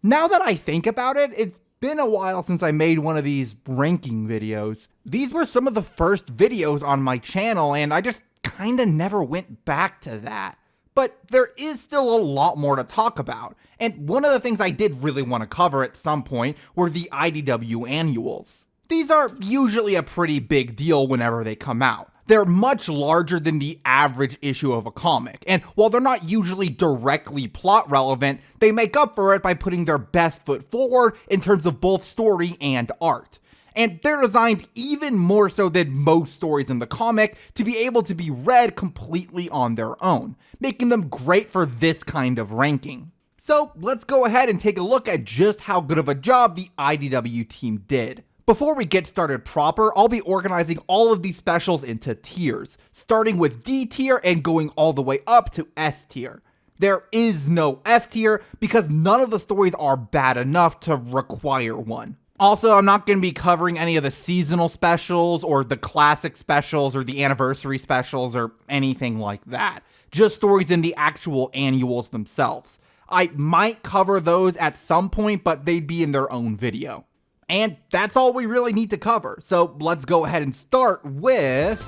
Now that I think about it, it's been a while since I made one of these ranking videos. These were some of the first videos on my channel, and I just kinda never went back to that. But there is still a lot more to talk about, and one of the things I did really want to cover at some point were the IDW annuals. These are usually a pretty big deal whenever they come out. They're much larger than the average issue of a comic, and while they're not usually directly plot relevant, they make up for it by putting their best foot forward in terms of both story and art. And they're designed even more so than most stories in the comic to be able to be read completely on their own, making them great for this kind of ranking. So let's go ahead and take a look at just how good of a job the IDW team did. Before we get started proper, I'll be organizing all of these specials into tiers, starting with D tier and going all the way up to S tier. There is no F tier because none of the stories are bad enough to require one. Also, I'm not going to be covering any of the seasonal specials or the classic specials or the anniversary specials or anything like that. Just stories in the actual annuals themselves. I might cover those at some point, but they'd be in their own video. And that's all we really need to cover, so let's go ahead and start with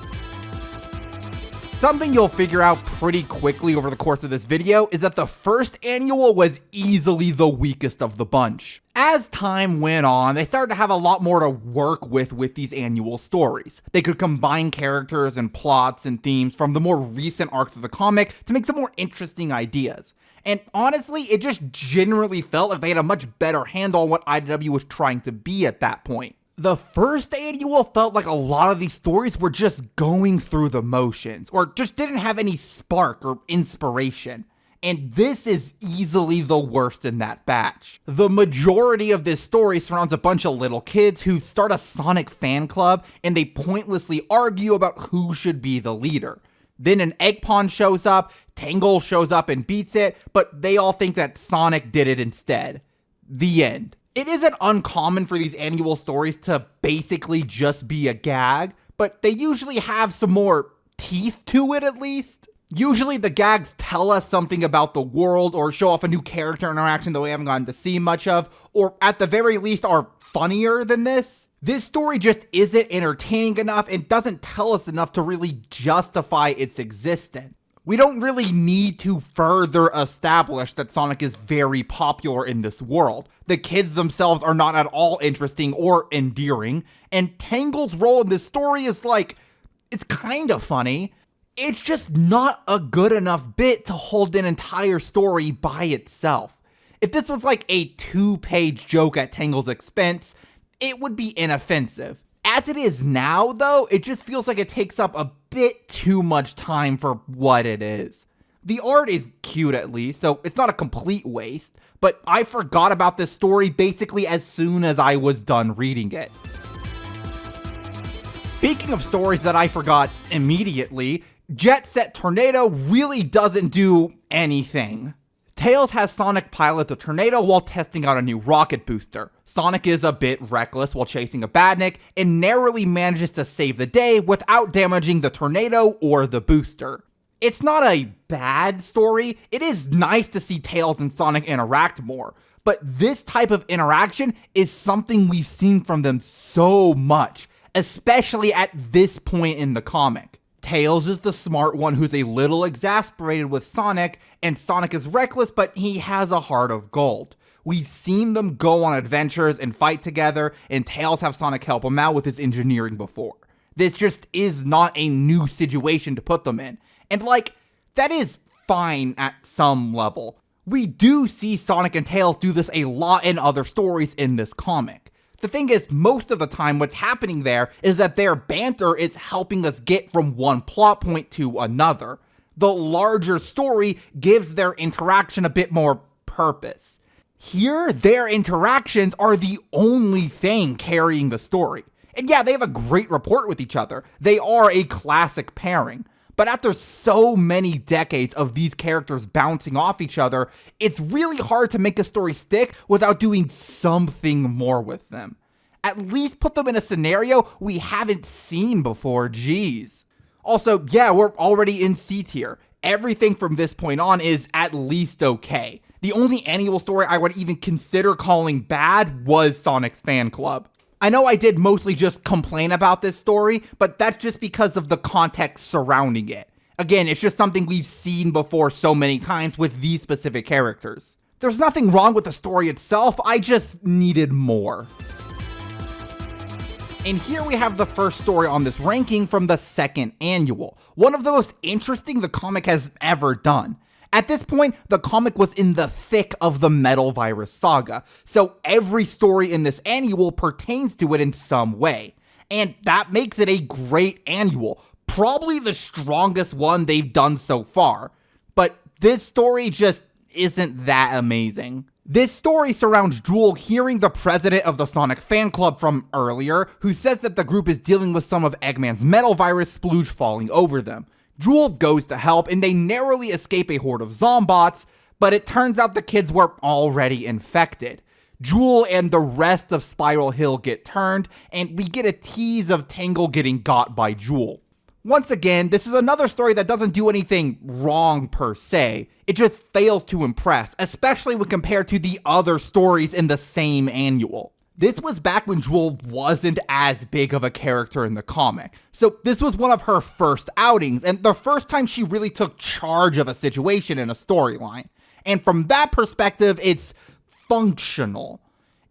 something you'll figure out pretty quickly over the course of this video is that the first annual was easily the weakest of the bunch. As time went on, they started to have a lot more to work with these annual stories. They could combine characters and plots and themes from the more recent arcs of the comic to make some more interesting ideas. And honestly, it just generally felt like they had a much better handle on what IDW was trying to be at that point. The first annual felt like a lot of these stories were just going through the motions, or just didn't have any spark or inspiration. And this is easily the worst in that batch. The majority of this story surrounds a bunch of little kids who start a Sonic fan club, and they pointlessly argue about who should be the leader. Then an egg pawn shows up, Tangle shows up and beats it, but they all think that Sonic did it instead. The end. It isn't uncommon for these annual stories to basically just be a gag, but they usually have some more teeth to it at least. Usually the gags tell us something about the world or show off a new character interaction that we haven't gotten to see much of, or at the very least are funnier than this. This story just isn't entertaining enough and doesn't tell us enough to really justify its existence. We don't really need to further establish that Sonic is very popular in this world. The kids themselves are not at all interesting or endearing, and Tangle's role in this story is it's kind of funny. It's just not a good enough bit to hold an entire story by itself. If this was like a 2-page joke at Tangle's expense, it would be inoffensive. As it is now, though, it just feels like it takes up a bit too much time for what it is. The art is cute at least, so it's not a complete waste, but I forgot about this story basically as soon as I was done reading it. Speaking of stories that I forgot immediately, Jet Set Tornado really doesn't do anything. Tails has Sonic pilot the tornado while testing out a new rocket booster. Sonic is a bit reckless while chasing a badnik and narrowly manages to save the day without damaging the tornado or the booster. It's not a bad story. It is nice to see Tails and Sonic interact more, but this type of interaction is something we've seen from them so much, especially at this point in the comic. Tails is the smart one who's a little exasperated with Sonic, and Sonic is reckless, but he has a heart of gold. We've seen them go on adventures and fight together, and Tails have Sonic help him out with his engineering before. This just is not a new situation to put them in. And that is fine at some level. We do see Sonic and Tails do this a lot in other stories in this comic. The thing is, most of the time what's happening there is that their banter is helping us get from one plot point to another. The larger story gives their interaction a bit more purpose. Here, their interactions are the only thing carrying the story. And yeah, they have a great rapport with each other. They are a classic pairing. But after so many decades of these characters bouncing off each other, it's really hard to make a story stick without doing something more with them. At least put them in a scenario we haven't seen before, geez. Also, yeah, we're already in C tier. Everything from this point on is at least okay. The only annual story I would even consider calling bad was Sonic's Fan Club. I know I did mostly just complain about this story, but that's just because of the context surrounding it. Again, it's just something we've seen before so many times with these specific characters. There's nothing wrong with the story itself, I just needed more. And here we have the first story on this ranking from the second annual, one of the most interesting the comic has ever done. At this point, the comic was in the thick of the Metal Virus saga, so every story in this annual pertains to it in some way. And that makes it a great annual, probably the strongest one they've done so far. But this story just isn't that amazing. This story surrounds Jewel hearing the president of the Sonic Fan Club from earlier, who says that the group is dealing with some of Eggman's Metal Virus splooge falling over them. Jewel goes to help and they narrowly escape a horde of zombots, but it turns out the kids were already infected. Jewel and the rest of Spiral Hill get turned, and we get a tease of Tangle getting got by Jewel. Once again, this is another story that doesn't do anything wrong per se, it just fails to impress, especially when compared to the other stories in the same annual. This was back when Jewel wasn't as big of a character in the comic, so this was one of her first outings, and the first time she really took charge of a situation in a storyline. And from that perspective, it's functional.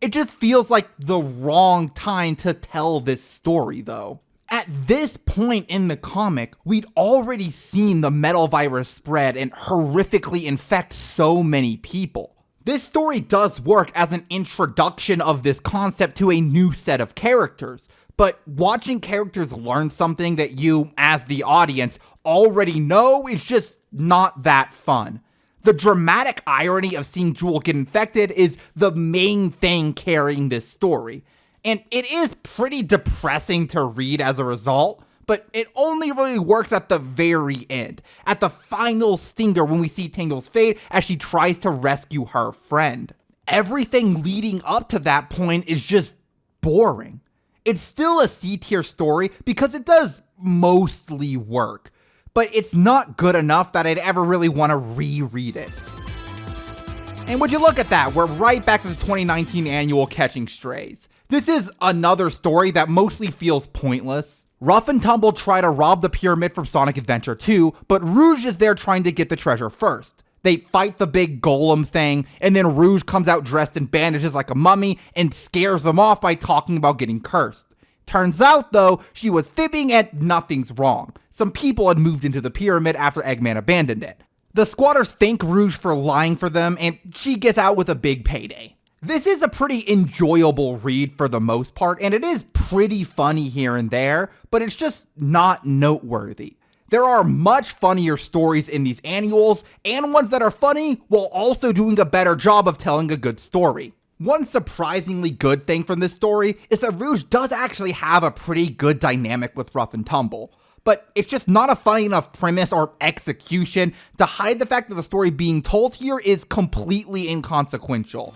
It just feels like the wrong time to tell this story, though. At this point in the comic, we'd already seen the Metal Virus spread and horrifically infect so many people. This story does work as an introduction of this concept to a new set of characters, but watching characters learn something that you, as the audience, already know is just not that fun. The dramatic irony of seeing Jewel get infected is the main thing carrying this story, and it is pretty depressing to read as a result. But it only really works at the very end, at the final stinger when we see Tangle's fate as she tries to rescue her friend. Everything leading up to that point is just boring. It's still a C-tier story because it does mostly work, but it's not good enough that I'd ever really want to reread it. And would you look at that, we're right back to the 2019 annual Catching Strays. This is another story that mostly feels pointless. Ruff and Tumble try to rob the pyramid from Sonic Adventure 2, but Rouge is there trying to get the treasure first. They fight the big golem thing, and then Rouge comes out dressed in bandages like a mummy and scares them off by talking about getting cursed. Turns out, though, she was fibbing and nothing's wrong. Some people had moved into the pyramid after Eggman abandoned it. The squatters thank Rouge for lying for them, and she gets out with a big payday. This is a pretty enjoyable read for the most part, and it is pretty funny here and there, but it's just not noteworthy. There are much funnier stories in these annuals, and ones that are funny while also doing a better job of telling a good story. One surprisingly good thing from this story is that Rouge does actually have a pretty good dynamic with Ruff and Tumble, but it's just not a funny enough premise or execution to hide the fact that the story being told here is completely inconsequential.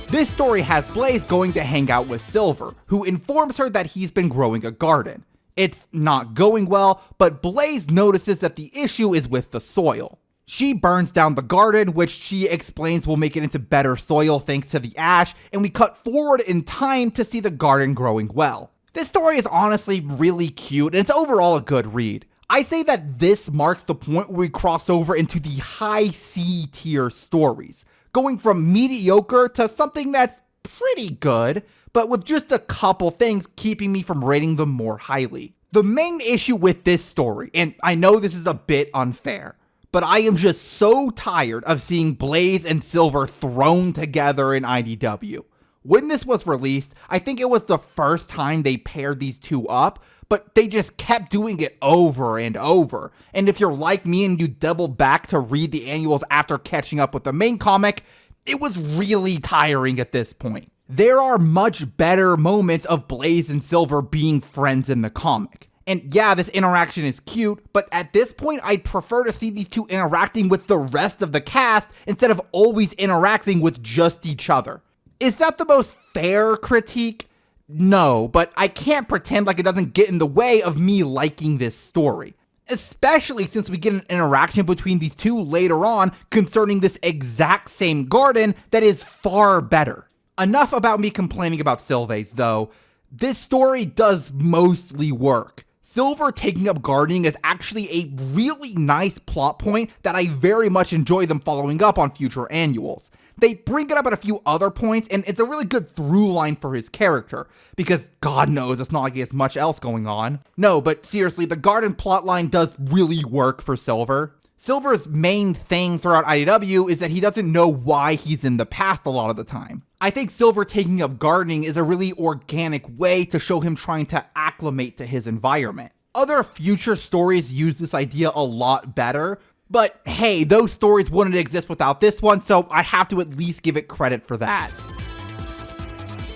This story has Blaze going to hang out with Silver, who informs her that he's been growing a garden. It's not going well, but Blaze notices that the issue is with the soil. She burns down the garden, which she explains will make it into better soil thanks to the ash, and we cut forward in time to see the garden growing well. This story is honestly really cute, and it's overall a good read. I say that this marks the point where we cross over into the high C tier stories, going from mediocre to something that's pretty good, but with just a couple things keeping me from rating them more highly. The main issue with this story, and I know this is a bit unfair, but I am just so tired of seeing Blaze and Silver thrown together in IDW. When this was released, I think it was the first time they paired these two up, but they just kept doing it over and over. And if you're like me and you double back to read the annuals after catching up with the main comic, it was really tiring at this point. There are much better moments of Blaze and Silver being friends in the comic. And yeah, this interaction is cute, but at this point I'd prefer to see these two interacting with the rest of the cast instead of always interacting with just each other. Is that the most fair critique? No, but I can't pretend like it doesn't get in the way of me liking this story. especially since we get an interaction between these two later on concerning this exact same garden that is far better. Enough about me complaining about Sylvace, though. This story does mostly work. Silver taking up gardening is actually a really nice plot point that I very much enjoy them following up on future annuals. They bring it up at a few other points, and it's a really good through line for his character, because God knows it's not like he has much else going on. No, but seriously, the garden plotline does really work for Silver. Silver's main thing throughout IDW is that he doesn't know why he's in the past a lot of the time. I think Silver taking up gardening is a really organic way to show him trying to acclimate to his environment. Other future stories use this idea a lot better, but hey, those stories wouldn't exist without this one, so I have to at least give it credit for that.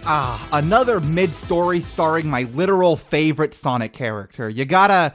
Another mid-story starring my literal favorite Sonic character. You gotta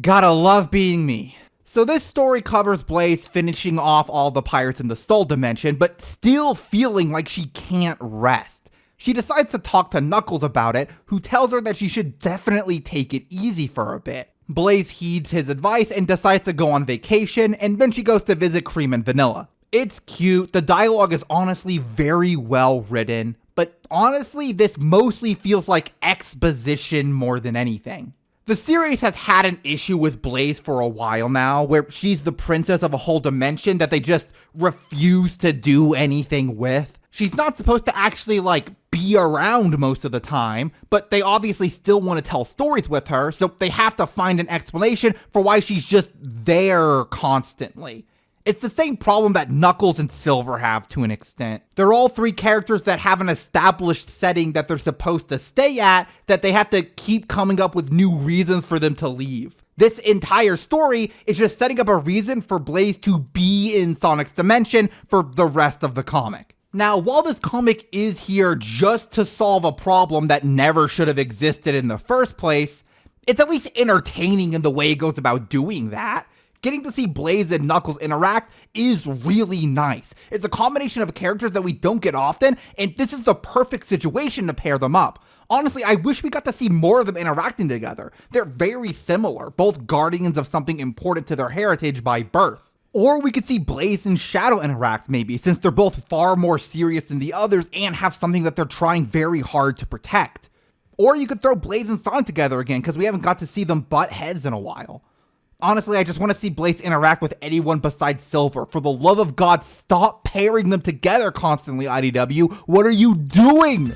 love being me. So this story covers Blaze finishing off all the pirates in the Soul Dimension, but still feeling like she can't rest. She decides to talk to Knuckles about it, who tells her that she should definitely take it easy for a bit. Blaze heeds his advice and decides to go on vacation, and then she goes to visit Cream and Vanilla. It's cute, the dialogue is honestly very well written, but honestly this mostly feels like exposition more than anything. The series has had an issue with Blaze for a while now, where she's the princess of a whole dimension that they just refuse to do anything with. She's not supposed to actually, be around most of the time, but they obviously still want to tell stories with her, so they have to find an explanation for why she's just there constantly. It's the same problem that Knuckles and Silver have to an extent. They're all three characters that have an established setting that they're supposed to stay at, that they have to keep coming up with new reasons for them to leave. This entire story is just setting up a reason for Blaze to be in Sonic's dimension for the rest of the comic. Now, while this comic is here just to solve a problem that never should have existed in the first place, it's at least entertaining in the way it goes about doing that. Getting to see Blaze and Knuckles interact is really nice. It's a combination of characters that we don't get often, and this is the perfect situation to pair them up. Honestly, I wish we got to see more of them interacting together. They're very similar, both guardians of something important to their heritage by birth. Or we could see Blaze and Shadow interact maybe, since they're both far more serious than the others and have something that they're trying very hard to protect. Or you could throw Blaze and Sonic together again, because we haven't got to see them butt heads in a while. Honestly, I just want to see Blaze interact with anyone besides Silver. For the love of God, stop pairing them together constantly, IDW. What are you doing?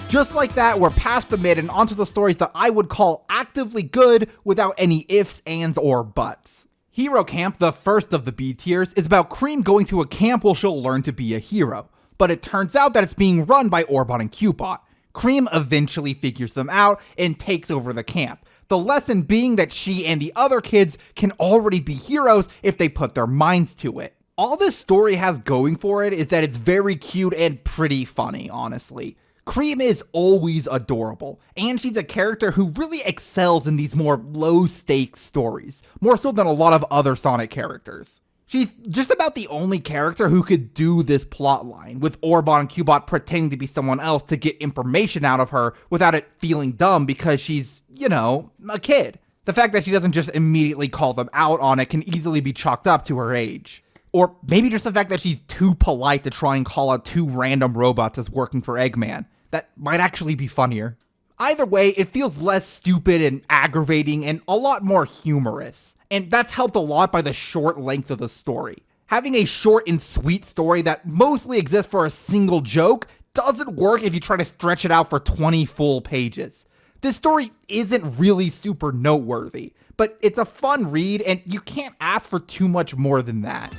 Just like that, we're past the mid and onto the stories that I would call actively good without any ifs, ands, or buts. Hero Camp, the first of the B tiers, is about Cream going to a camp where she'll learn to be a hero. But it turns out that it's being run by Orbot and Cubot. Cream eventually figures them out and takes over the camp. The lesson being that she and the other kids can already be heroes if they put their minds to it. All this story has going for it is that it's very cute and pretty funny, honestly. Cream is always adorable, and she's a character who really excels in these more low-stakes stories, more so than a lot of other Sonic characters. She's just about the only character who could do this plotline, with Orbot and Cubot pretending to be someone else to get information out of her without it feeling dumb because she's, a kid. The fact that she doesn't just immediately call them out on it can easily be chalked up to her age. Or maybe just the fact that she's too polite to try and call out two random robots as working for Eggman. That might actually be funnier. Either way, it feels less stupid and aggravating and a lot more humorous. And that's helped a lot by the short length of the story. Having a short and sweet story that mostly exists for a single joke doesn't work if you try to stretch it out for 20 full pages. This story isn't really super noteworthy, but it's a fun read and you can't ask for too much more than that.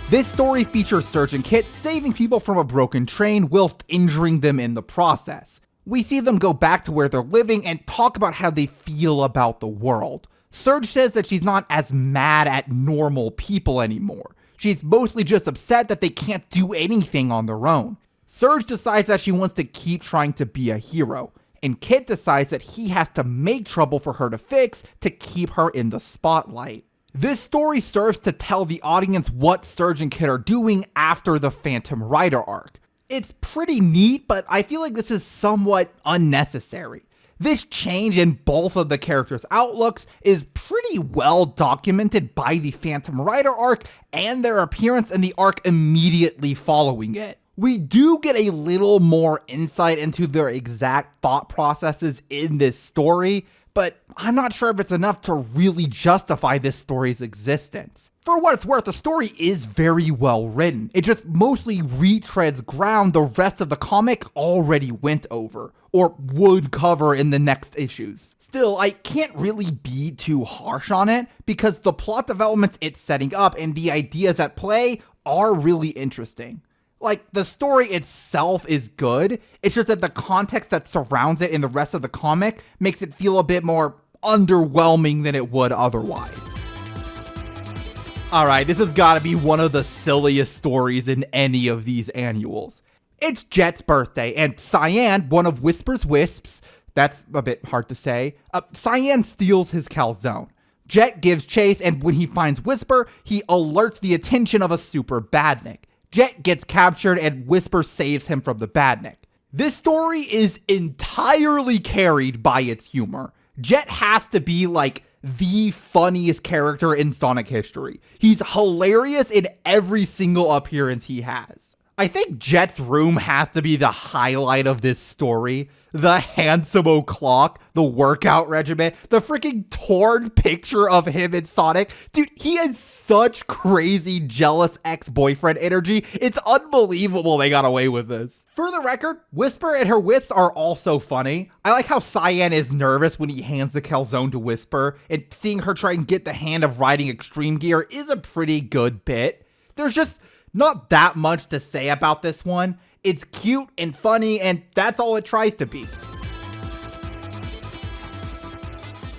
This story features Surgeon Kit saving people from a broken train whilst injuring them in the process. We see them go back to where they're living and talk about how they feel about the world. Surge says that she's not as mad at normal people anymore. She's mostly just upset that they can't do anything on their own. Surge decides that she wants to keep trying to be a hero, and Kit decides that he has to make trouble for her to fix to keep her in the spotlight. This story serves to tell the audience what Surge and Kit are doing after the Phantom Rider arc. It's pretty neat, but I feel like this is somewhat unnecessary. This change in both of the characters' outlooks is pretty well documented by the Phantom Rider arc and their appearance in the arc immediately following it. We do get a little more insight into their exact thought processes in this story, but I'm not sure if it's enough to really justify this story's existence. For what it's worth, the story is very well written. It just mostly retreads ground the rest of the comic already went over, or would cover in the next issues. Still, I can't really be too harsh on it, because the plot developments it's setting up and the ideas at play are really interesting. Like, the story itself is good, it's just that the context that surrounds it in the rest of the comic makes it feel a bit more underwhelming than it would otherwise. Alright, this has gotta be one of the silliest stories in any of these annuals. It's Jet's birthday, and Cyan, one of Whisper's wisps, that's a bit hard to say, Cyan steals his calzone. Jet gives chase, and when he finds Whisper, he alerts the attention of a super badnik. Jet gets captured, and Whisper saves him from the badnik. This story is entirely carried by its humor. Jet has to be like the funniest character in Sonic history. He's hilarious in every single appearance he has. I think Jet's room has to be the highlight of this story. The handsome o'clock, the workout regimen, the freaking torn picture of him and Sonic. Dude, he has such crazy jealous ex-boyfriend energy. It's unbelievable they got away with this. For the record, Whisper and her wisps are also funny. I like how Cyan is nervous when he hands the calzone to Whisper, and seeing her try and get the hand of riding extreme gear is a pretty good bit. There's just not that much to say about this one. It's cute and funny, and that's all it tries to be.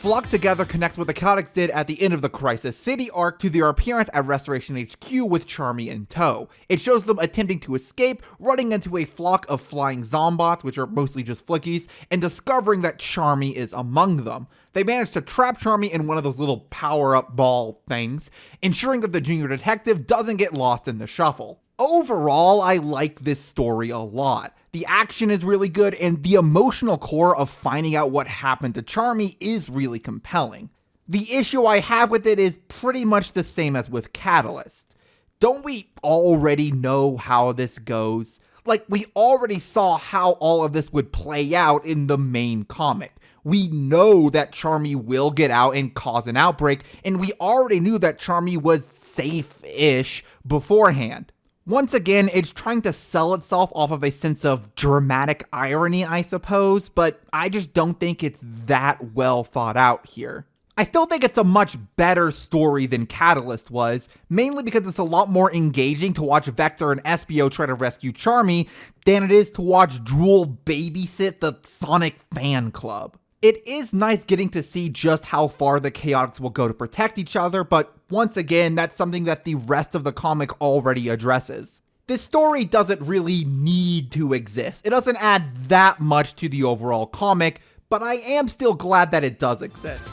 Flock Together connects what the Chaotix did at the end of the Crisis City arc to their appearance at Restoration HQ with Charmy in tow. It shows them attempting to escape, running into a flock of flying zombots, which are mostly just flickies, and discovering that Charmy is among them. They manage to trap Charmy in one of those little power-up ball things, ensuring that the junior detective doesn't get lost in the shuffle. Overall, I like this story a lot. The action is really good, and the emotional core of finding out what happened to Charmy is really compelling. The issue I have with it is pretty much the same as with Catalyst. Don't we already know how this goes? Like, we already saw how all of this would play out in the main comic. We know that Charmy will get out and cause an outbreak, and we already knew that Charmy was safe-ish beforehand. Once again, it's trying to sell itself off of a sense of dramatic irony, I suppose, but I just don't think it's that well thought out here. I still think it's a much better story than Catalyst was, mainly because it's a lot more engaging to watch Vector and Espio try to rescue Charmy than it is to watch Drool babysit the Sonic fan club. It is nice getting to see just how far the Chaotix will go to protect each other, but once again, that's something that the rest of the comic already addresses. This story doesn't really need to exist. It doesn't add that much to the overall comic, but I am still glad that it does exist.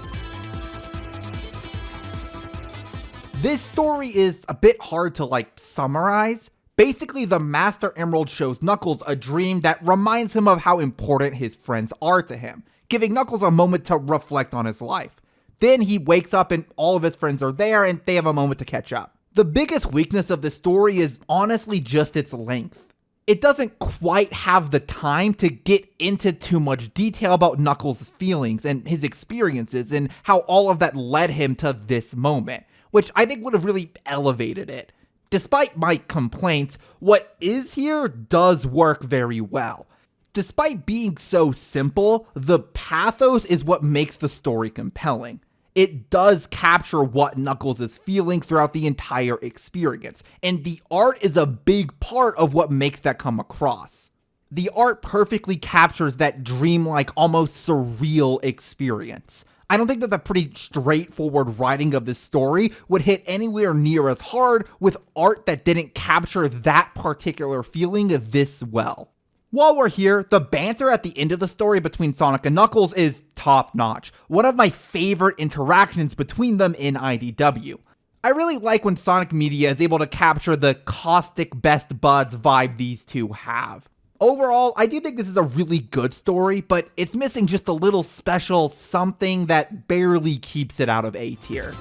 This story is a bit hard to summarize. Basically, the Master Emerald shows Knuckles a dream that reminds him of how important his friends are to him, giving Knuckles a moment to reflect on his life. Then he wakes up and all of his friends are there and they have a moment to catch up. The biggest weakness of this story is honestly just its length. It doesn't quite have the time to get into too much detail about Knuckles' feelings and his experiences and how all of that led him to this moment, which I think would have really elevated it. Despite my complaints, what is here does work very well. Despite being so simple, the pathos is what makes the story compelling. It does capture what Knuckles is feeling throughout the entire experience, and the art is a big part of what makes that come across. The art perfectly captures that dreamlike, almost surreal experience. I don't think that the pretty straightforward writing of this story would hit anywhere near as hard with art that didn't capture that particular feeling this well. While we're here, the banter at the end of the story between Sonic and Knuckles is top-notch. One of my favorite interactions between them in IDW. I really like when Sonic Media is able to capture the caustic best buds vibe these two have. Overall, I do think this is a really good story, but it's missing just a little special something that barely keeps it out of A tier.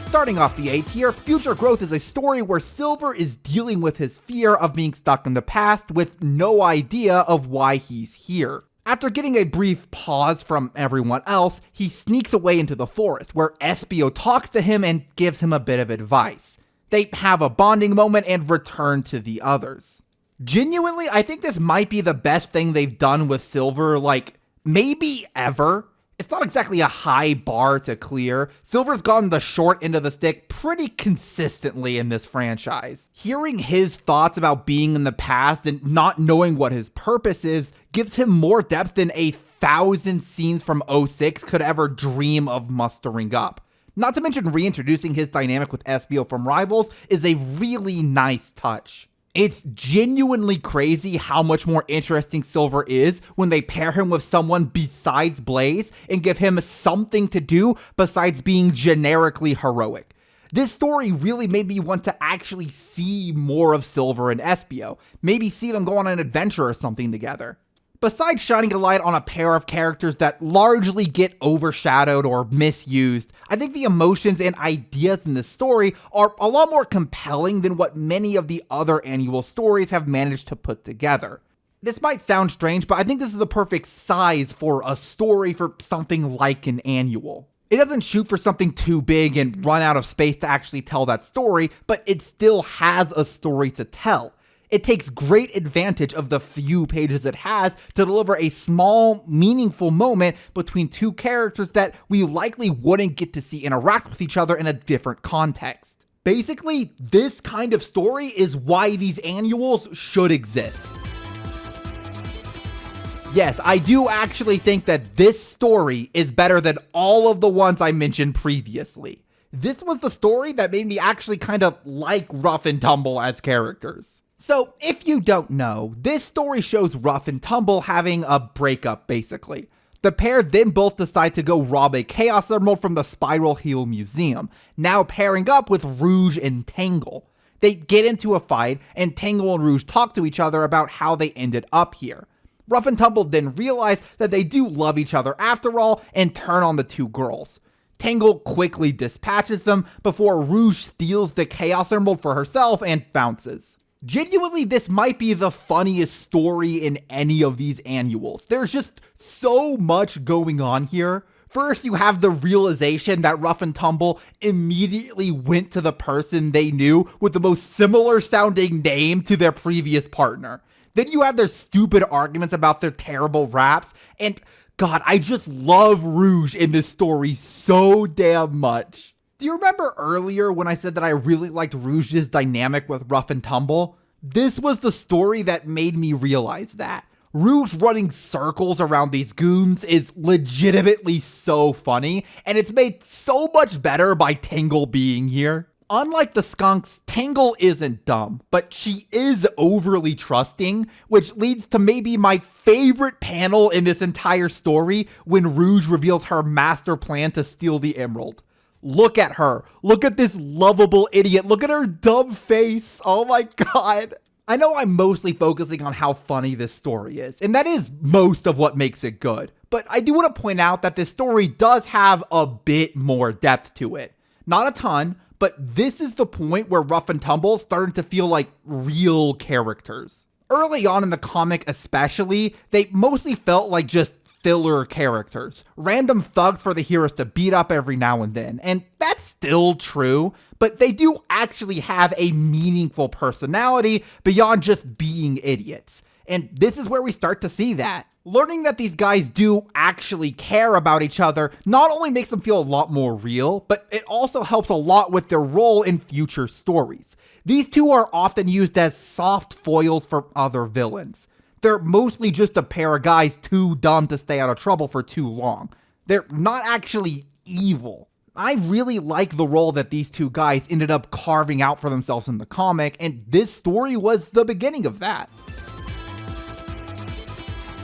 Starting off the A tier, Future Growth is a story where Silver is dealing with his fear of being stuck in the past with no idea of why he's here. After getting a brief pause from everyone else, he sneaks away into the forest where Espio talks to him and gives him a bit of advice. They have a bonding moment and return to the others. Genuinely, I think this might be the best thing they've done with Silver, like, maybe ever. It's not exactly a high bar to clear. Silver's gotten the short end of the stick pretty consistently in this franchise. Hearing his thoughts about being in the past and not knowing what his purpose is gives him more depth than 1,000 scenes from 06 could ever dream of mustering up. Not to mention reintroducing his dynamic with Espio from Rivals is a really nice touch. It's genuinely crazy how much more interesting Silver is when they pair him with someone besides Blaze and give him something to do besides being generically heroic. This story really made me want to actually see more of Silver and Espio, maybe see them go on an adventure or something together. Besides shining a light on a pair of characters that largely get overshadowed or misused, I think the emotions and ideas in this story are a lot more compelling than what many of the other annual stories have managed to put together. This might sound strange, but I think this is the perfect size for a story for something like an annual. It doesn't shoot for something too big and run out of space to actually tell that story, but it still has a story to tell. It takes great advantage of the few pages it has to deliver a small, meaningful moment between two characters that we likely wouldn't get to see interact with each other in a different context. Basically, this kind of story is why these annuals should exist. Yes, I do actually think that this story is better than all of the ones I mentioned previously. This was the story that made me actually kind of like Rough and Tumble as characters. So, if you don't know, this story shows Rough and Tumble having a breakup, basically. The pair then both decide to go rob a Chaos Emerald from the Spiral Heel Museum, now pairing up with Rouge and Tangle. They get into a fight, and Tangle and Rouge talk to each other about how they ended up here. Rough and Tumble then realize that they do love each other after all, and turn on the two girls. Tangle quickly dispatches them before Rouge steals the Chaos Emerald for herself and bounces. Genuinely, this might be the funniest story in any of these annuals. There's just so much going on here. First, you have the realization that Rough and Tumble immediately went to the person they knew with the most similar sounding name to their previous partner. Then you have their stupid arguments about their terrible raps, and God, I just love Rouge in this story so damn much. Do you remember earlier when I said that I really liked Rouge's dynamic with Rough and Tumble? This was the story that made me realize that. Rouge running circles around these goons is legitimately so funny, and it's made so much better by Tangle being here. Unlike the skunks, Tangle isn't dumb, but she is overly trusting, which leads to maybe my favorite panel in this entire story when Rouge reveals her master plan to steal the emerald. Look at her. Look at this lovable idiot. Look at her dumb face. Oh my God. I know I'm mostly focusing on how funny this story is, and that is most of what makes it good. But I do want to point out that this story does have a bit more depth to it. Not a ton, but this is the point where Rough and Tumble started to feel like real characters. Early on in the comic especially, they mostly felt like just filler characters, random thugs for the heroes to beat up every now and then, and that's still true, but they do actually have a meaningful personality beyond just being idiots, and this is where we start to see that. Learning that these guys do actually care about each other not only makes them feel a lot more real, but it also helps a lot with their role in future stories. These two are often used as soft foils for other villains. They're mostly just a pair of guys too dumb to stay out of trouble for too long. They're not actually evil. I really like the role that these two guys ended up carving out for themselves in the comic, and this story was the beginning of that.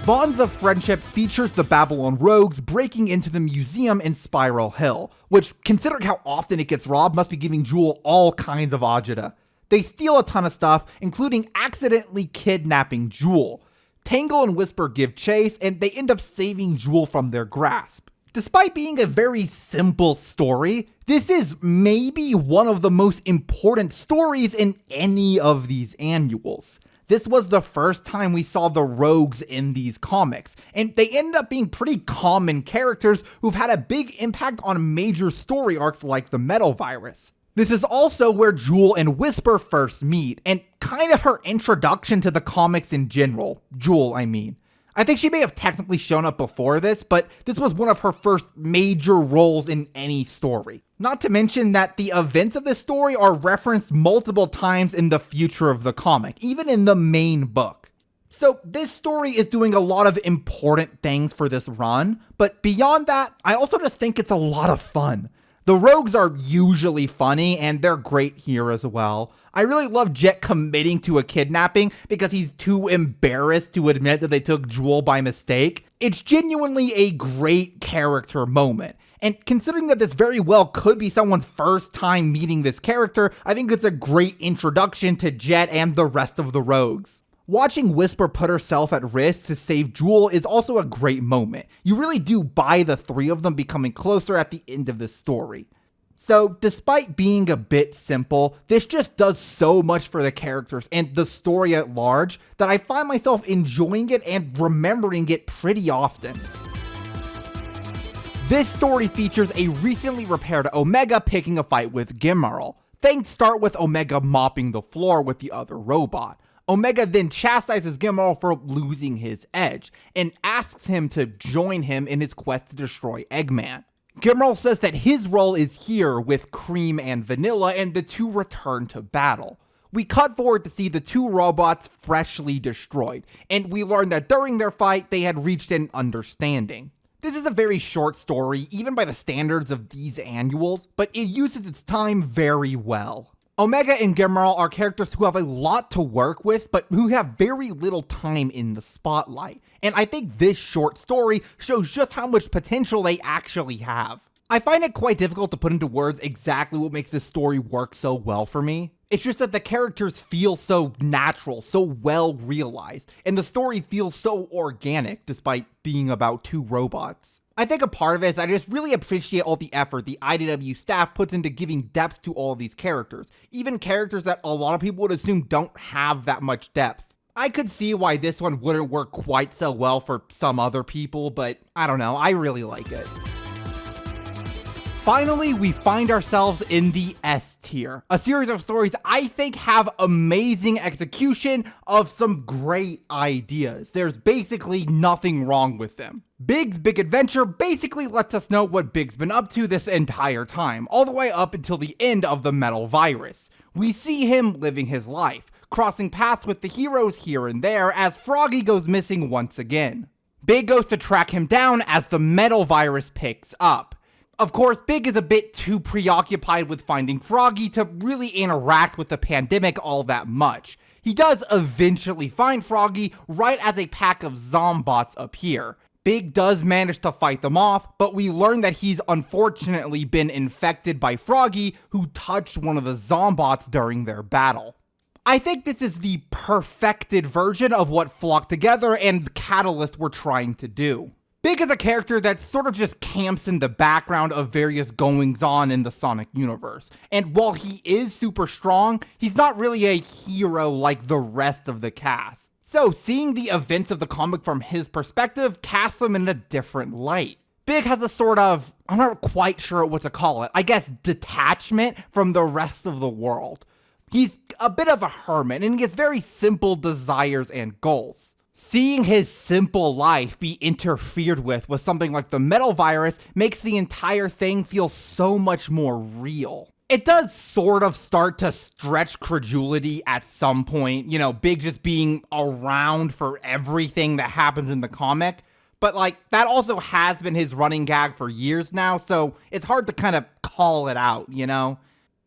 Bonds of Friendship features the Babylon Rogues breaking into the museum in Spiral Hill, which, considering how often it gets robbed, must be giving Jewel all kinds of agita. They steal a ton of stuff, including accidentally kidnapping Jewel. Tangle and Whisper give chase, and they end up saving Jewel from their grasp. Despite being a very simple story, this is maybe one of the most important stories in any of these annuals. This was the first time we saw the rogues in these comics, and they ended up being pretty common characters who've had a big impact on major story arcs like the Metal Virus. This is also where Jewel and Whisper first meet, and kind of her introduction to the comics in general. Jewel, I mean. I think she may have technically shown up before this, but this was one of her first major roles in any story. Not to mention that the events of this story are referenced multiple times in the future of the comic, even in the main book. So this story is doing a lot of important things for this run, but beyond that, I also just think it's a lot of fun. The rogues are usually funny, and they're great here as well. I really love Jet committing to a kidnapping because he's too embarrassed to admit that they took Jewel by mistake. It's genuinely a great character moment. And considering that this very well could be someone's first time meeting this character, I think it's a great introduction to Jet and the rest of the rogues. Watching Whisper put herself at risk to save Jewel is also a great moment. You really do buy the three of them becoming closer at the end of this story. So, despite being a bit simple, this just does so much for the characters and the story at large that I find myself enjoying it and remembering it pretty often. This story features a recently repaired Omega picking a fight with Gimmerl. Things start with Omega mopping the floor with the other robot. Omega then chastises Gimmerl for losing his edge, and asks him to join him in his quest to destroy Eggman. Gimmerl says that his role is here with Cream and Vanilla, and the two return to battle. We cut forward to see the two robots freshly destroyed, and we learn that during their fight, they had reached an understanding. This is a very short story, even by the standards of these annuals, but it uses its time very well. Omega and Gimmerl are characters who have a lot to work with, but who have very little time in the spotlight. And I think this short story shows just how much potential they actually have. I find it quite difficult to put into words exactly what makes this story work so well for me. It's just that the characters feel so natural, so well realized, and the story feels so organic despite being about two robots. I think a part of it is I just really appreciate all the effort the IDW staff puts into giving depth to all of these characters, even characters that a lot of people would assume don't have that much depth. I could see why this one wouldn't work quite so well for some other people, but I don't know, I really like it. Finally, we find ourselves in the S tier, a series of stories I think have amazing execution of some great ideas. There's basically nothing wrong with them. Big's Big Adventure basically lets us know what Big's been up to this entire time, all the way up until the end of the Metal Virus. We see him living his life, crossing paths with the heroes here and there as Froggy goes missing once again. Big goes to track him down as the Metal Virus picks up. Of course, Big is a bit too preoccupied with finding Froggy to really interact with the pandemic all that much. He does eventually find Froggy right as a pack of Zombots appear. Big does manage to fight them off, but we learn that he's unfortunately been infected by Froggy, who touched one of the Zombots during their battle. I think this is the perfected version of what Flock Together and Catalyst were trying to do. Big is a character that sort of just camps in the background of various goings-on in the Sonic universe. And while he is super strong, he's not really a hero like the rest of the cast. So seeing the events of the comic from his perspective casts him in a different light. Big has a sort of, I'm not quite sure what to call it, I guess detachment from the rest of the world. He's a bit of a hermit, and he has very simple desires and goals. Seeing his simple life be interfered with something like the Metal Virus makes the entire thing feel so much more real. It does sort of start to stretch credulity at some point, you know, Big just being around for everything that happens in the comic, but like, that also has been his running gag for years now, so it's hard to kind of call it out, you know?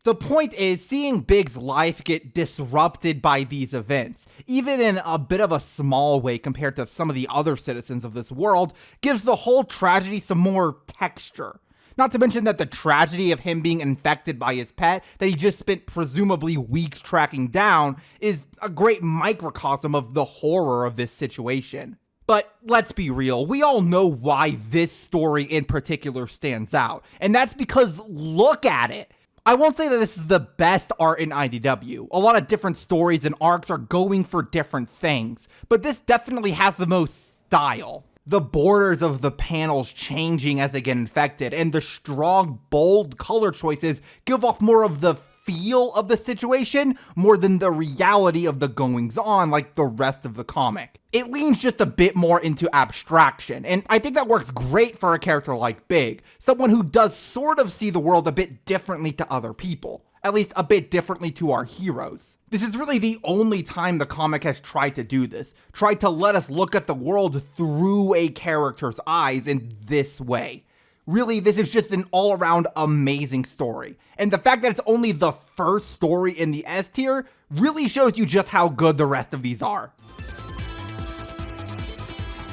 The point is, seeing Big's life get disrupted by these events, even in a bit of a small way compared to some of the other citizens of this world, gives the whole tragedy some more texture. Not to mention that the tragedy of him being infected by his pet that he just spent presumably weeks tracking down is a great microcosm of the horror of this situation. But let's be real, we all know why this story in particular stands out, and that's because look at it. I won't say that this is the best art in IDW. A lot of different stories and arcs are going for different things, but this definitely has the most style. The borders of the panels changing as they get infected, and the strong, bold color choices give off more of the feel of the situation more than the reality of the goings on like the rest of the comic. It leans just a bit more into abstraction, and I think that works great for a character like Big, someone who does sort of see the world a bit differently to other people, at least a bit differently to our heroes. This is really the only time the comic has tried to do this, tried to let us look at the world through a character's eyes in this way. Really, this is just an all-around amazing story. And the fact that it's only the first story in the S tier really shows you just how good the rest of these are.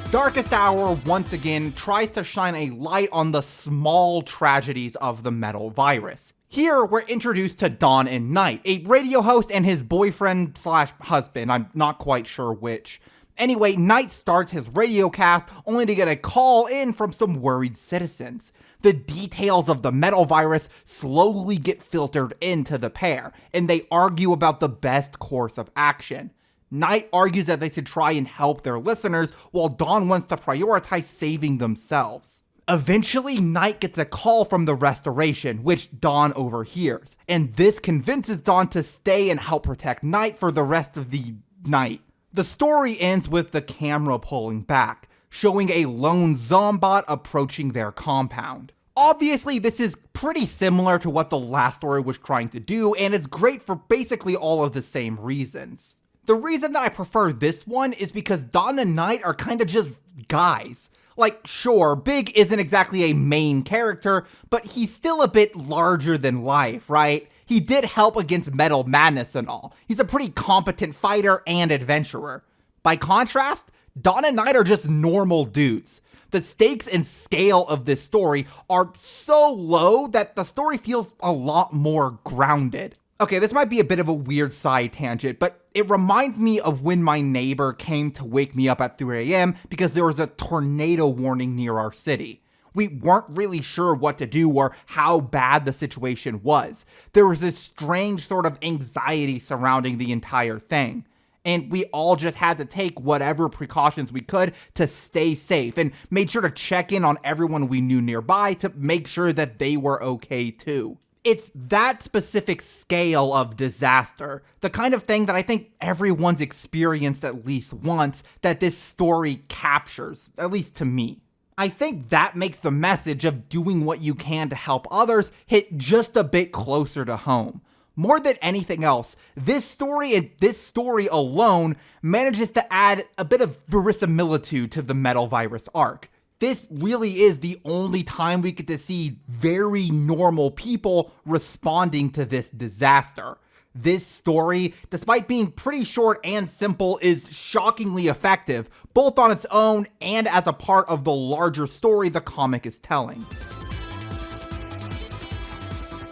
Darkest Hour once again tries to shine a light on the small tragedies of the metal virus. Here, we're introduced to Dawn and Night, a radio host and his boyfriend slash husband, I'm not quite sure which. Anyway, Knight starts his radio cast only to get a call in from some worried citizens. The details of the metal virus slowly get filtered into the pair, and they argue about the best course of action. Knight argues that they should try and help their listeners, while Dawn wants to prioritize saving themselves. Eventually, Knight gets a call from the Restoration, which Dawn overhears, and this convinces Dawn to stay and help protect Knight for the rest of the night. The story ends with the camera pulling back, showing a lone Zombot approaching their compound. Obviously, this is pretty similar to what the last story was trying to do, and it's great for basically all of the same reasons. The reason that I prefer this one is because Dawn and Knight are kind of just guys. Like, sure, Big isn't exactly a main character, but he's still a bit larger than life, right? He did help against Metal Madness and all. He's a pretty competent fighter and adventurer. By contrast, Dawn and Knight are just normal dudes. The stakes and scale of this story are so low that the story feels a lot more grounded. Okay, this might be a bit of a weird side tangent, but it reminds me of when my neighbor came to wake me up at 3 a.m. because there was a tornado warning near our city. We weren't really sure what to do or how bad the situation was. There was this strange sort of anxiety surrounding the entire thing. And we all just had to take whatever precautions we could to stay safe and made sure to check in on everyone we knew nearby to make sure that they were okay too. It's that specific scale of disaster, the kind of thing that I think everyone's experienced at least once, that this story captures, at least to me. I think that makes the message of doing what you can to help others hit just a bit closer to home. More than anything else, this story and this story alone manages to add a bit of verisimilitude to the Metal Virus arc. This really is the only time we get to see very normal people responding to this disaster. This story, despite being pretty short and simple, is shockingly effective, both on its own and as a part of the larger story the comic is telling.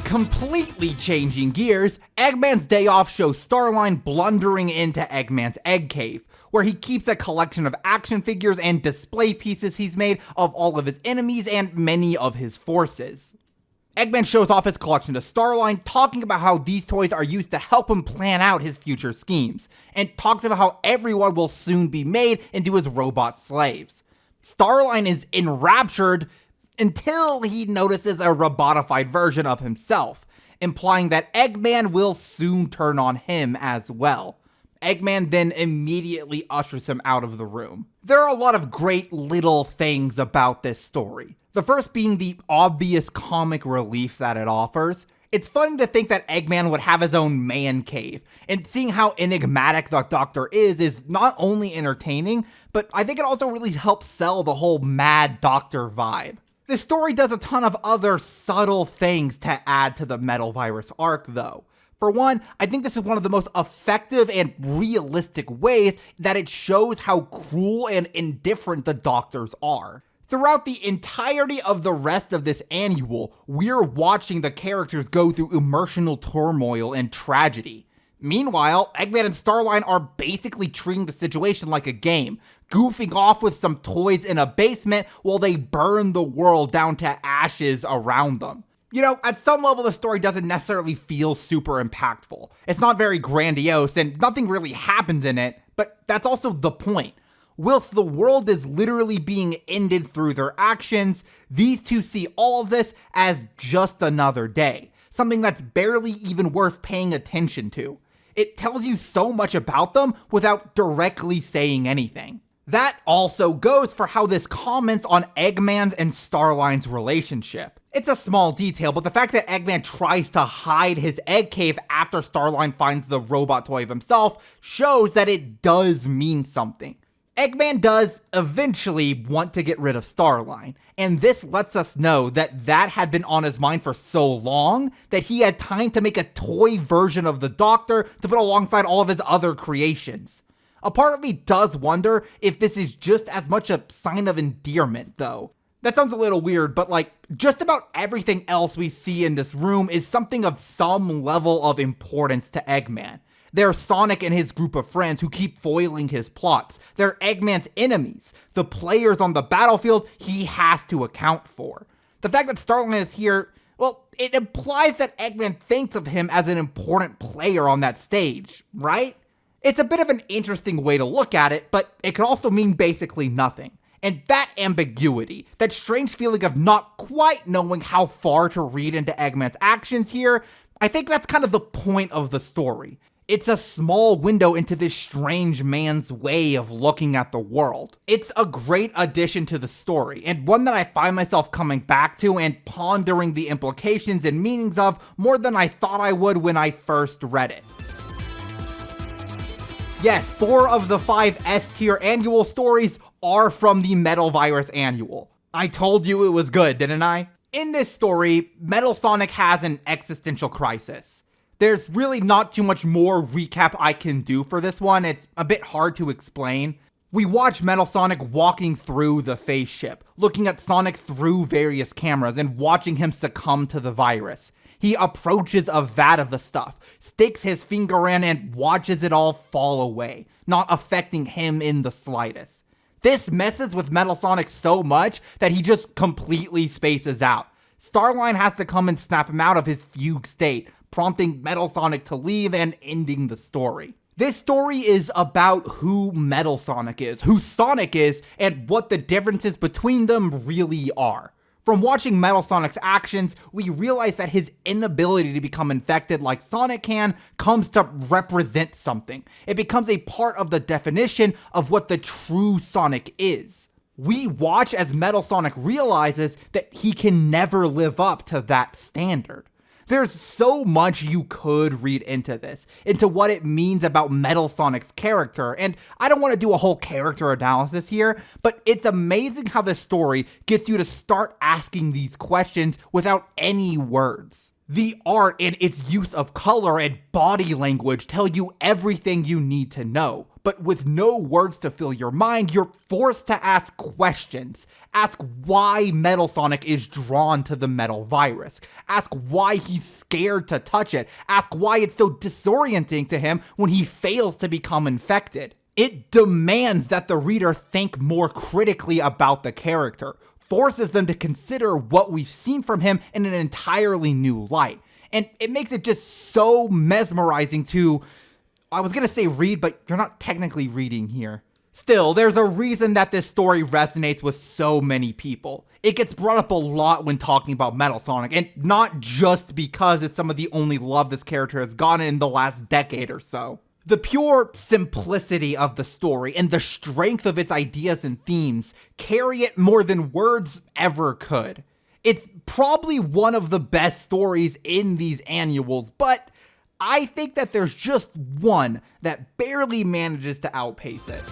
Completely changing gears, Eggman's Day Off shows Starline blundering into Eggman's egg cave, where he keeps a collection of action figures and display pieces he's made of all of his enemies and many of his forces. Eggman shows off his collection to Starline, talking about how these toys are used to help him plan out his future schemes, and talks about how everyone will soon be made into his robot slaves. Starline is enraptured until he notices a robotified version of himself, implying that Eggman will soon turn on him as well. Eggman then immediately ushers him out of the room. There are a lot of great little things about this story. The first being the obvious comic relief that it offers. It's funny to think that Eggman would have his own man cave, and seeing how enigmatic the Doctor is not only entertaining, but I think it also really helps sell the whole Mad Doctor vibe. This story does a ton of other subtle things to add to the Metal Virus arc though. For one, I think this is one of the most effective and realistic ways that it shows how cruel and indifferent the Doctors are. Throughout the entirety of the rest of this annual, we're watching the characters go through emotional turmoil and tragedy. Meanwhile, Eggman and Starline are basically treating the situation like a game, goofing off with some toys in a basement while they burn the world down to ashes around them. You know, at some level the story doesn't necessarily feel super impactful. It's not very grandiose and nothing really happens in it, but that's also the point. Whilst the world is literally being ended through their actions, these two see all of this as just another day, something that's barely even worth paying attention to. It tells you so much about them without directly saying anything. That also goes for how this comments on Eggman's and Starline's relationship. It's a small detail, but the fact that Eggman tries to hide his egg cave after Starline finds the robot toy of himself shows that it does mean something. Eggman does eventually want to get rid of Starline, and this lets us know that that had been on his mind for so long that he had time to make a toy version of the Doctor to put alongside all of his other creations. A part of me does wonder if this is just as much a sign of endearment, though. That sounds a little weird, but like, just about everything else we see in this room is something of some level of importance to Eggman. They're Sonic and his group of friends who keep foiling his plots. They're Eggman's enemies, the players on the battlefield he has to account for. The fact that Starline is here, well, it implies that Eggman thinks of him as an important player on that stage, right? It's a bit of an interesting way to look at it, but it could also mean basically nothing. And that ambiguity, that strange feeling of not quite knowing how far to read into Eggman's actions here, I think that's kind of the point of the story. It's a small window into this strange man's way of looking at the world. It's a great addition to the story, and one that I find myself coming back to and pondering the implications and meanings of more than I thought I would when I first read it. Yes, 4 of the 5 S-tier annual stories are from the Metal Virus annual. I told you it was good, didn't I? In this story, Metal Sonic has an existential crisis. There's really not too much more recap I can do for this one. It's a bit hard to explain. We watch Metal Sonic walking through the face ship, looking at Sonic through various cameras and watching him succumb to the virus. He approaches a vat of the stuff, sticks his finger in and watches it all fall away, not affecting him in the slightest. This messes with Metal Sonic so much that he just completely spaces out. Starline has to come and snap him out of his fugue state, prompting Metal Sonic to leave and ending the story. This story is about who Metal Sonic is, who Sonic is, and what the differences between them really are. From watching Metal Sonic's actions, we realize that his inability to become infected like Sonic can comes to represent something. It becomes a part of the definition of what the true Sonic is. We watch as Metal Sonic realizes that he can never live up to that standard. There's so much you could read into this, into what it means about Metal Sonic's character, and I don't want to do a whole character analysis here, but it's amazing how this story gets you to start asking these questions without any words. The art and its use of color and body language tell you everything you need to know, but with no words to fill your mind, you're forced to ask questions. Ask why Metal Sonic is drawn to the metal virus. Ask why he's scared to touch it. Ask why it's so disorienting to him when he fails to become infected. It demands that the reader think more critically about the character, forces them to consider what we've seen from him in an entirely new light. And it makes it just so mesmerizing to, I was gonna say read, but you're not technically reading here. Still, there's a reason that this story resonates with so many people. It gets brought up a lot when talking about Metal Sonic, and not just because it's some of the only love this character has gotten in the last decade or so. The pure simplicity of the story and the strength of its ideas and themes carry it more than words ever could. It's probably one of the best stories in these annuals, but I think that there's just one that barely manages to outpace it.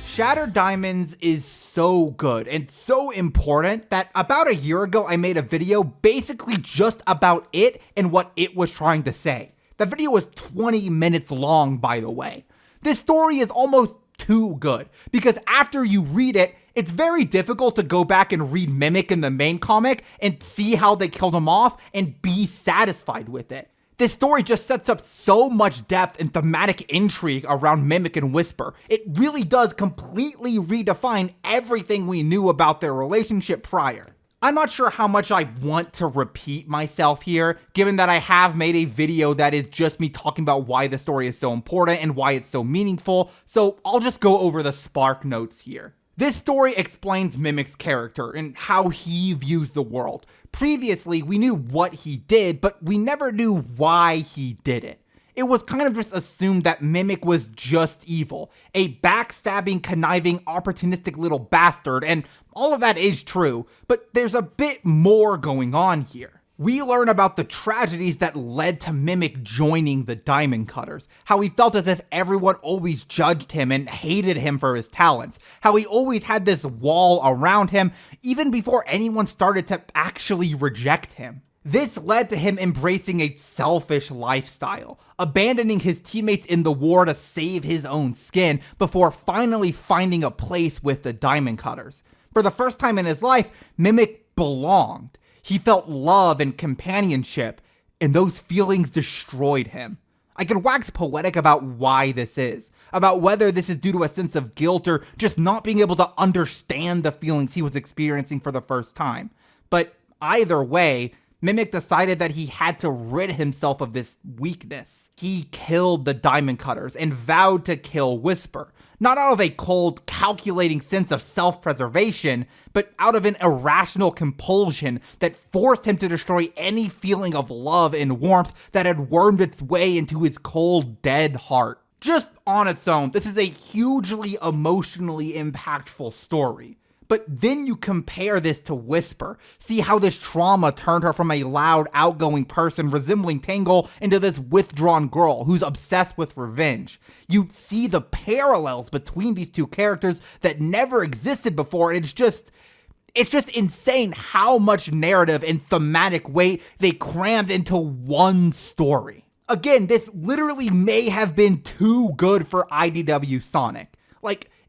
Shattered Diamonds is so good and so important that about a year ago I made a video basically just about it and what it was trying to say. The video was 20 minutes long, by the way. This story is almost too good, because after you read it, it's very difficult to go back and read Mimic in the main comic and see how they killed him off and be satisfied with it. This story just sets up so much depth and thematic intrigue around Mimic and Whisper. It really does completely redefine everything we knew about their relationship prior. I'm not sure how much I want to repeat myself here, given that I have made a video that is just me talking about why the story is so important and why it's so meaningful, so I'll just go over the spark notes here. This story explains Mimic's character and how he views the world. Previously, we knew what he did, but we never knew why he did it. It was kind of just assumed that Mimic was just evil, a backstabbing, conniving, opportunistic little bastard, and all of that is true, but there's a bit more going on here. We learn about the tragedies that led to Mimic joining the Diamond Cutters, how he felt as if everyone always judged him and hated him for his talents, how he always had this wall around him even before anyone started to actually reject him. This led to him embracing a selfish lifestyle, abandoning his teammates in the war to save his own skin before finally finding a place with the Diamond Cutters. For the first time in his life, Mimic belonged. He felt love and companionship, and those feelings destroyed him. I can wax poetic about why this is, about whether this is due to a sense of guilt or just not being able to understand the feelings he was experiencing for the first time. But either way, Mimic decided that he had to rid himself of this weakness. He killed the Diamond Cutters and vowed to kill Whisper, not out of a cold, calculating sense of self-preservation, but out of an irrational compulsion that forced him to destroy any feeling of love and warmth that had wormed its way into his cold, dead heart. Just on its own, this is a hugely emotionally impactful story. But then you compare this to Whisper, see how this trauma turned her from a loud, outgoing person resembling Tangle into this withdrawn girl who's obsessed with revenge. You see the parallels between these two characters that never existed before, and it's just insane how much narrative and thematic weight they crammed into one story. Again, this literally may have been too good for IDW Sonic.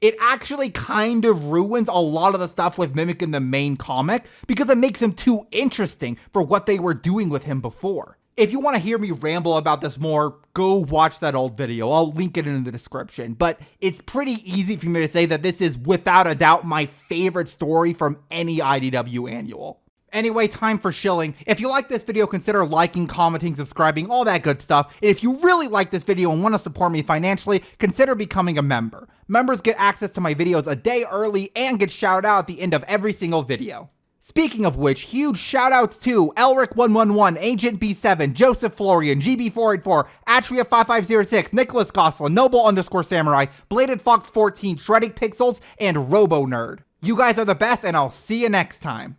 It actually kind of ruins a lot of the stuff with Mimic in the main comic because it makes him too interesting for what they were doing with him before. If you want to hear me ramble about this more, go watch that old video. I'll link it in the description. But it's pretty easy for me to say that this is without a doubt my favorite story from any IDW annual. Anyway, time for shilling. If you like this video, consider liking, commenting, subscribing, all that good stuff. And if you really like this video and want to support me financially, consider becoming a member. Members get access to my videos a day early and get shouted out at the end of every single video. Speaking of which, huge shoutouts to Elric111, Agent B7, Joseph Florian, GB484, Atria5506, Nicholas Goslin, Noble_Samurai, Bladed Fox 14, Shredding Pixels, and Robo Nerd. You guys are the best, and I'll see you next time.